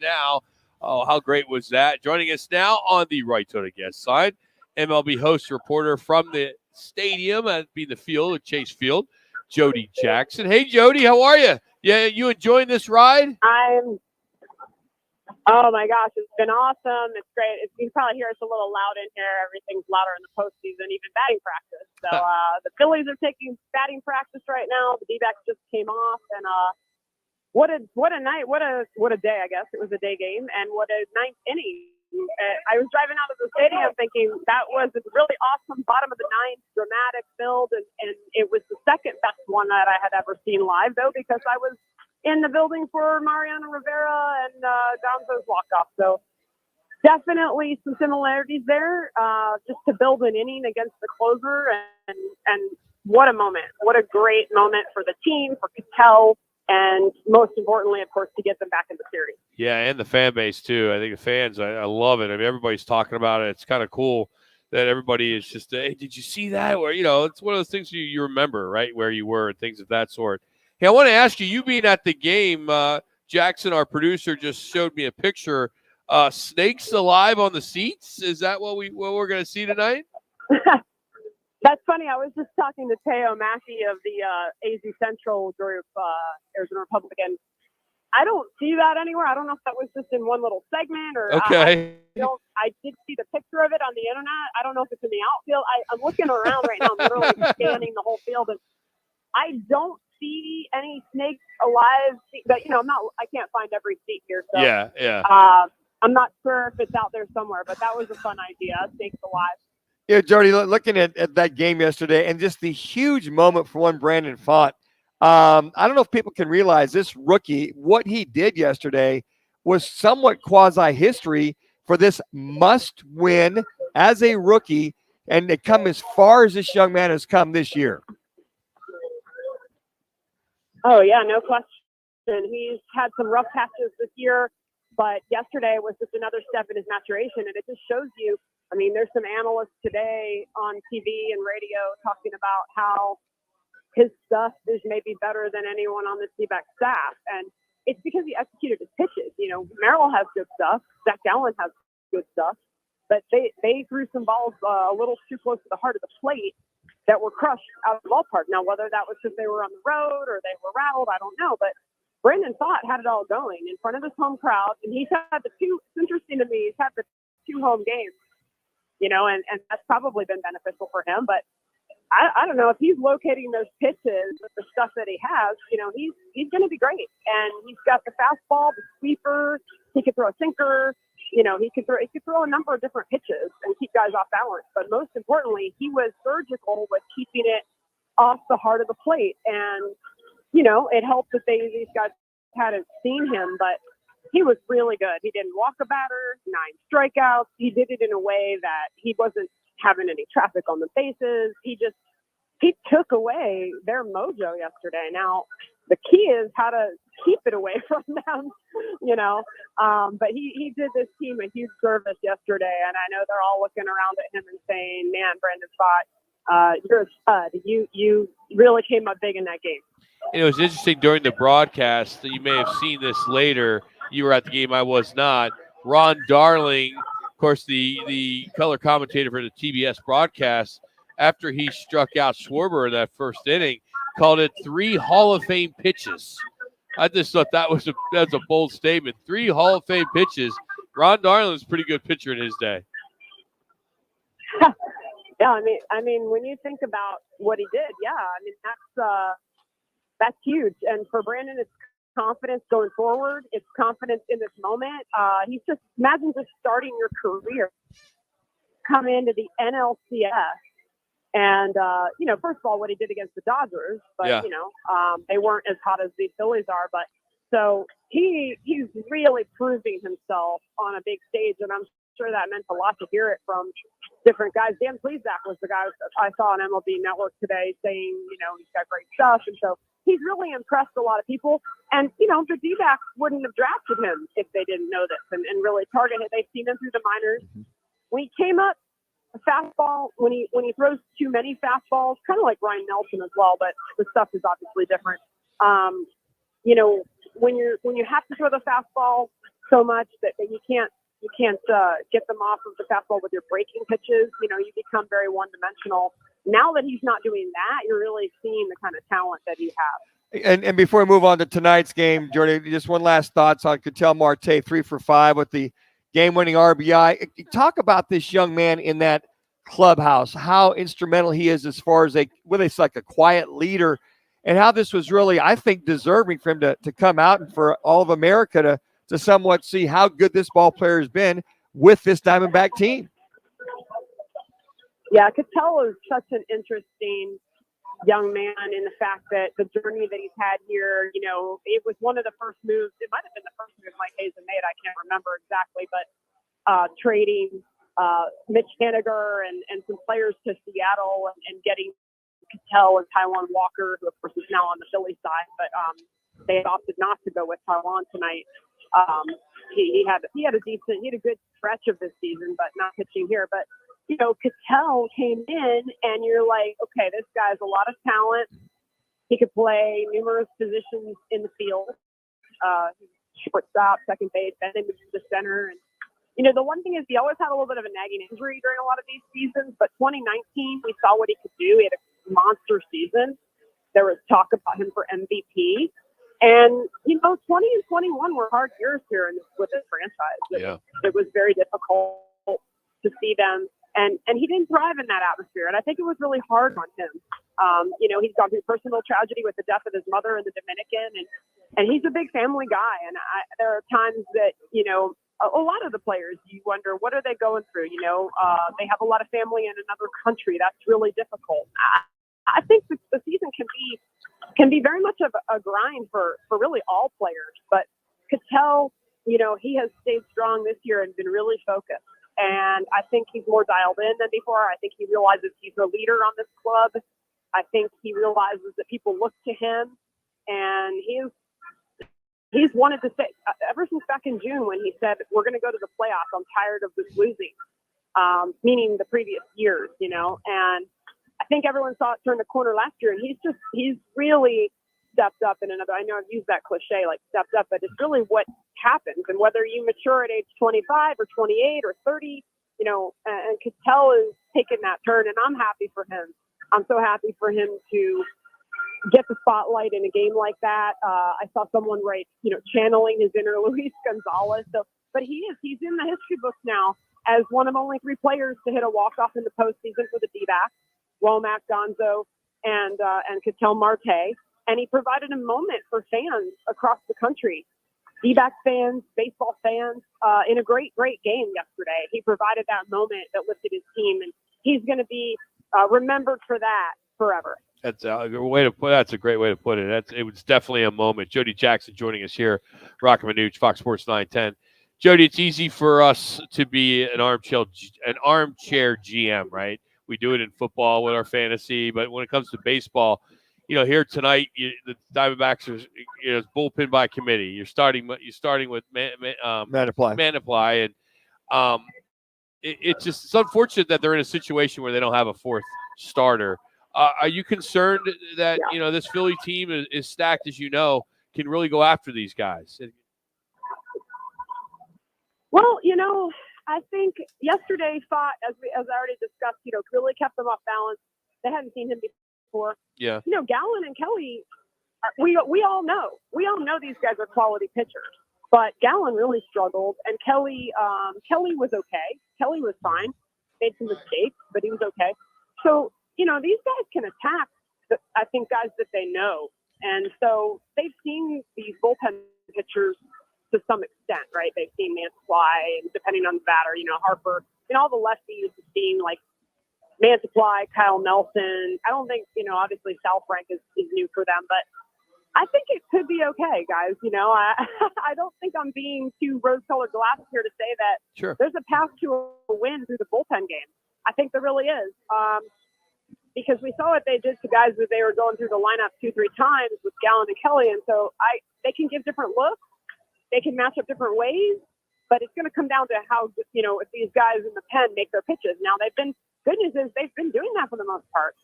now. Oh, how great was that? Joining us now on the right to the guest side, MLB host reporter from the stadium, being the field, Chase Field, Jody Jackson. Hey, Jody, how are you? Yeah, you enjoying this ride? Oh my gosh, it's been awesome. It's great. You can probably hear it's a little loud in here. Everything's louder in the postseason, even batting practice. So the Phillies are taking batting practice right now. The Dbacks just came off, and what a night, what a day. I guess it was a day game, and what a ninth inning. I was driving out of the stadium thinking that was a really awesome bottom of the ninth, dramatic build, and it was the second best one that I had ever seen live, though, because I was in the building for Mariano Rivera and Gonzo's walk-off. So definitely some similarities there, just to build an inning against the closer. And what a moment. What a great moment for the team, for Ketel, and most importantly, of course, to get them back in the series. Yeah, and the fan base, too. I think the fans, I love it. I mean, everybody's talking about it. It's kind of cool that everybody is just, hey, did you see that? Where, it's one of those things you remember, right, where you were and things of that sort. Hey, I want to ask you being at the game, Jackson, our producer, just showed me a picture. Snakes alive on the seats? Is that what we're going to see tonight? That's funny. I was just talking to Teo Mackey of the AZ Central group, Arizona Republican. I don't see that anywhere. I don't know if that was just in one little segment or. Okay. I did see the picture of it on the internet. I don't know if it's in the outfield. I'm looking around right now. I'm literally scanning the whole field, and I don't see any snakes alive, but I can't find every seat here. So yeah. I'm not sure if it's out there somewhere, but that was a fun idea. Snakes alive. Yeah, Jody, looking at that game yesterday and just the huge moment for one Brandon Pfaadt. I don't know if people can realize this rookie, what he did yesterday was somewhat quasi-history for this must-win as a rookie, and to come as far as this young man has come this year. Oh, yeah, no question. He's had some rough patches this year, but yesterday was just another step in his maturation, and it just shows you, I mean, there's some analysts today on TV and radio talking about how his stuff is maybe better than anyone on the Dbacks staff, and it's because he executed his pitches. Merrill has good stuff, Zach Gallen has good stuff, but they threw some balls a little too close to the heart of the plate that were crushed out of the ballpark. Now, whether that was because they were on the road or they were rattled, I don't know. But Brandon Pfaadt had it all going in front of his home crowd, and he's had it's interesting to me, he's had the 2 home games, and that's probably been beneficial for him. But I don't know if he's locating those pitches with the stuff that he has, he's going to be great. And he's got the fastball, the sweeper, he could throw a sinker. He could throw a number of different pitches and keep guys off balance. But most importantly, he was surgical with keeping it off the heart of the plate. And, it helped that these guys hadn't seen him, but he was really good. He didn't walk a batter, 9 strikeouts. He did it in a way that he wasn't having any traffic on the bases. He took away their mojo yesterday. Now, the key is how to keep it away from them, but he did this team a huge service yesterday, and I know they're all looking around at him and saying, man, Brandon Pfaadt, you're a stud. You really came up big in that game. It was interesting during the broadcast that you may have seen this later. You were at the game, I was not. Ron Darling, of course, the color commentator for the TBS broadcast, after he struck out Schwarber in that first inning, called it 3 Hall of Fame pitches. I just thought that's a bold statement. 3 Hall of Fame pitches. Ron Darling's a pretty good pitcher in his day. Yeah, I mean, when you think about what he did, that's huge. And for Brandon, it's confidence going forward. It's confidence in this moment. He's just, imagine just starting your career, come into the NLCS. And, first of all, what he did against the Dodgers, but, yeah. They weren't as hot as the Phillies are. But so he's really proving himself on a big stage. And I'm sure that meant a lot to hear it from different guys. Dan Plesac was the guy I saw on MLB Network today saying, he's got great stuff. And so he's really impressed a lot of people. And, the Dbacks wouldn't have drafted him if they didn't know this and really target it. They've seen him through the minors. Mm-hmm. When he came up, a fastball, when he throws too many fastballs, kind of like Ryan Nelson as well, but the stuff is obviously different. When you have to throw the fastball, so much that you can't get them off of the fastball with your breaking pitches. You know, you become very one-dimensional. Now that he's not doing that, you're really seeing the kind of talent that he has. And before we move on to tonight's game, Jody, just one last thoughts on Ketel Marte, 3 for 5 with the game-winning RBI. Talk about this young man in that clubhouse, how instrumental he is as far as like a quiet leader, and how this was really, I think, deserving for him to come out and for all of America to somewhat see how good this ball player has been with this Diamondback team. Yeah, Ketel is such an interesting young man in the fact that the journey that he's had here, you know, it was one of the first moves. It might have been the first move Mike Hazen made. I can't remember exactly, but trading Mitch Haniger and some players to Seattle and getting Ketel and Taijuan Walker, who of course is now on the Philly side, but they opted not to go with Taijuan tonight. He had a good stretch of this season, but not pitching here. But you know, Ketel came in, and you're like, okay, this guy's a lot of talent. He could play numerous positions in the field. Shortstop, second base, then he moved to the center. And you know, the one thing is he always had a little bit of a nagging injury during a lot of these seasons. But 2019, we saw what he could do. He had a monster season. There was talk about him for MVP. And, you know, 20 and 21 were hard years here with this franchise. It was very difficult to see them. And he didn't thrive in that atmosphere. And I think it was really hard on him. You know, he's gone through personal tragedy with the death of his mother in the Dominican. And he's a big family guy. And there are times that, you know, a lot of the players, you wonder, what are they going through? You know, they have a lot of family in another country. That's really difficult. I think the season can be very much of a grind for really all players. But Ketel, you know, he has stayed strong this year and been really focused. And I think he's more dialed in than before. I think he realizes he's a leader on this club. I think he realizes that people look to him. And he's wanted to say, ever since back in June when he said, we're going to go to the playoffs, I'm tired of this losing, meaning the previous years, you know. And I think everyone saw it turn the corner last year, and he's really stepped up in another. I know I've used that cliche, like stepped up, but it's really what happens. And whether you mature at age 25 or 28 or 30, you know, and Ketel is taking that turn, and I'm happy for him. I'm so happy for him to get the spotlight in a game like that. I saw someone write, you know, channeling his inner Luis Gonzalez. So, but he's in the history books now as one of only 3 players to hit a walk-off in the postseason for the Dbacks. Womack, Gonzo, and Ketel Marte, and he provided a moment for fans across the country, Dbacks fans, baseball fans, in a great game yesterday. He provided that moment that lifted his team, and he's going to be remembered for that forever. That's a good way to put. That's a great way to put it. It was definitely a moment. Jody Jackson joining us here, Rock Manuch, Fox Sports 910. Jody, it's easy for us to be an armchair GM, right? We do it in football with our fantasy, but when it comes to baseball, you know, here tonight, the Diamondbacks are, you know, it's bullpen by committee. You're starting with Manaply, and it's unfortunate that they're in a situation where they don't have a fourth starter. Are you concerned that you know this Philly team is stacked, as you know, can really go after these guys? Well, you know, I think yesterday fought, as I already discussed, you know, really kept them off balance. They hadn't seen him before. Yeah. You know, Gallen and Kelly, we all know these guys are quality pitchers. But Gallen really struggled, and Kelly was okay. Kelly was fine. Made some mistakes, but he was okay. So, you know, these guys can attack, I think, guys that they know. And so they've seen these bullpen pitchers to some extent, right? They've seen Manaply, and depending on the batter, you know, Harper, and all the lefties have seen, like, Manaply, Kyle Nelson. I don't think, you know, obviously Sal Frank is new for them, but I think it could be okay, guys. You know, I don't think I'm being too rose-colored glasses here to say that there's a path to a win through the bullpen game. I think there really is. Because we saw what they did to guys that they were going through the lineup 2-3 times with Gallen and Kelly. And so they can give different looks. They can match up different ways, but it's going to come down to how, you know, if these guys in the pen make their pitches. Now good news is they've been doing that for the most part.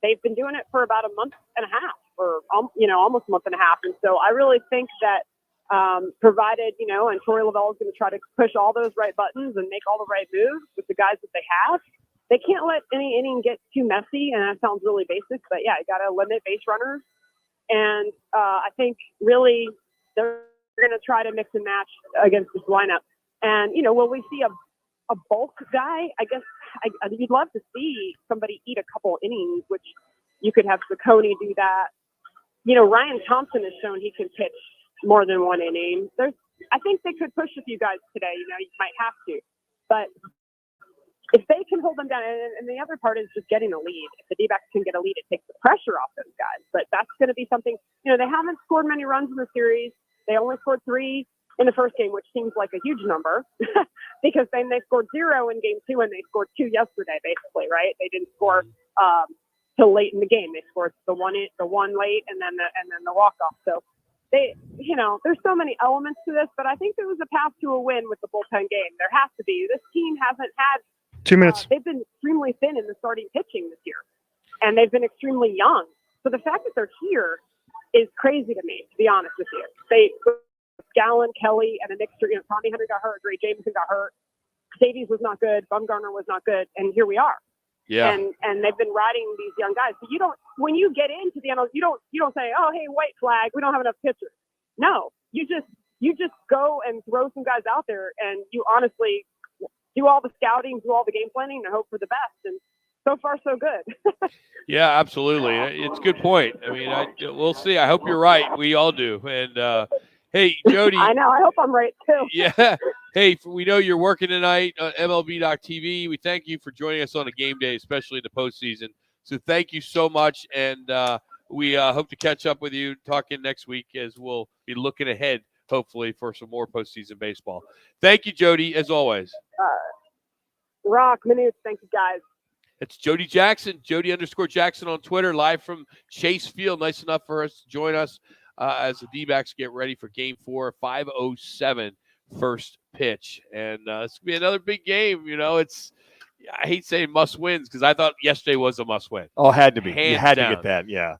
They've been doing it for about a month and a half, or, you know, almost a month and a half. And so I really think that provided, and Torey Lavelle is going to try to push all those right buttons and make all the right moves with the guys that they have. They can't let any inning get too messy, and that sounds really basic, but yeah, you got to limit base runners. And I think really they're going to try to mix and match against this lineup. And, will we see a bulk guy? I guess you'd love to see somebody eat a couple innings, which you could have Ciccone do that. Ryan Thompson has shown he can pitch more than one inning. I think they could push a few guys today. You might have to. But if they can hold them down, and the other part is just getting a lead. If the D-backs can get a lead, it takes the pressure off those guys. But that's going to be something, they haven't scored many runs in the series. They only scored 3 in the first game, which seems like a huge number because then they scored 0 in game 2 and they scored 2 yesterday, basically, right? They didn't score till late in the game. They scored the one late and then the walk-off. So there's so many elements to this, but I think there was a path to a win with the bullpen game. There has to be. This team hasn't had 2 minutes. They've been extremely thin in the starting pitching this year, and they've been extremely young. So the fact that they're here is crazy to me, to be honest with you. Gallen, Kelly, and a mixture. Tommy Henry got hurt, Gray Jameson got hurt, Davies was not good, Bumgarner was not good, and here we are. Yeah. And they've been riding these young guys. So when you get into the NL, you don't say, oh, hey, white flag, we don't have enough pitchers. No, you just go and throw some guys out there, and you honestly do all the scouting, do all the game planning, and hope for the best. And so far, so good. Yeah, absolutely. It's a good point. I mean, we'll see. I hope you're right. We all do. And hey, Jody. I know. I hope I'm right too. Yeah. Hey, we know you're working tonight on MLB.TV. We thank you for joining us on a game day, especially in the postseason. So thank you so much, and we hope to catch up with you, talking next week as we'll be looking ahead, hopefully, for some more postseason baseball. Thank you, Jody, as always. Rock minutes. Thank you, guys. It's Jody Jackson, Jody_Jackson on Twitter, live from Chase Field. Nice enough for us to join us as the D-backs get ready for Game 4, 5:07 first pitch. And it's going to be another big game. I hate saying must wins because I thought yesterday was a must win. Oh, had to be. Hands you had down. to get that, yeah.